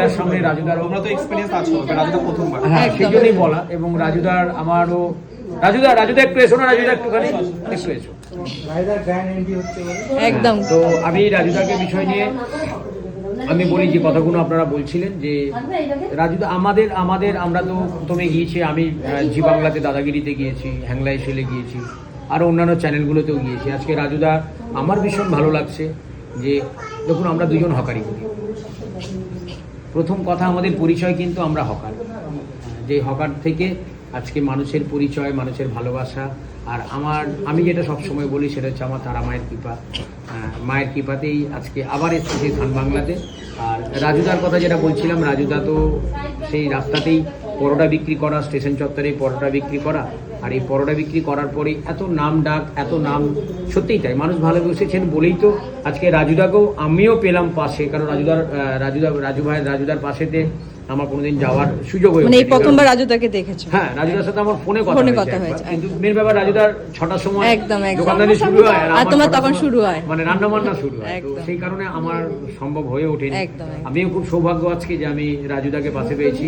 তার সামনে রাজুদার আমরা তো এক্সপেরিয়েন্স আছে, রাজুদা প্রথমবার। হ্যাঁ সেই জন্যই বলা, এবং রাজুদার আমারও রাজুদা একটু এসো না, রাজুদা একটুখানি একটু এসো। একদম। তো আমি রাজুদাকে বিষয় নিয়ে আমি বলি যে কথাগুলো আপনারা বলছিলেন যে রাজুদা আমাদের আমরা তো প্রথমে গিয়েছি, আমি জি বাংলাতে দাদাগিরিতে গিয়েছি, হ্যাংলা এসেলে গিয়েছি, আর অন্যান্য চ্যানেলগুলোতেও গিয়েছি। আজকে রাজুদা আমার ভীষণ ভালো লাগছে যে দেখুন আমরা দুজন হকারি করি। প্রথম কথা আমাদের পরিচয় কিন্তু আমরা হকার, যে হকার থেকে আজকে মানুষের পরিচয়, মানুষের ভালোবাসা। আর আমি যেটা সবসময় বলি সেটা হচ্ছে আমার তারা মায়ের কৃপা, মায়ের কৃপাতেই আজকে আবার এসেছি ধান বাংলাতে। আর রাজুদার কথা যেটা বলছিলাম, রাজুদা তো সেই রাস্তাতেই পরোটা বিক্রি করা, স্টেশন চত্বরে পরোটা বিক্রি করা, আর এই পরোটা বিক্রি করার পরেই এত নাম ডাক, এত নাম, সত্যিই তাই, মানুষ ভালোবেসেছেন বলেই তো আজকে রাজুদাকেও আমিও পেলাম পাশে। কারণ রাজুদার পাশেতে আমার কোনোদিন যাওয়ার সুযোগ হয়েছে, মানে এই প্রথমবার রাজুদাকে দেখেছো? হ্যাঁ, রাজুদার সাথে আমার ফোনে কথা হয়েছে, কিন্তু মেন ব্যাপার রাজুদার 6টার সময় একদম দোকানদারি শুরু হয়, আর তোমার তখন শুরু হয়, মানে রান্না বান্না শুরু হয়। তো সেই কারণে আমার সম্ভব হয়ে ওঠেনি। আমিও খুব সৌভাগ্য আজকে যে আমি রাজুদাকে পাশে পেয়েছি।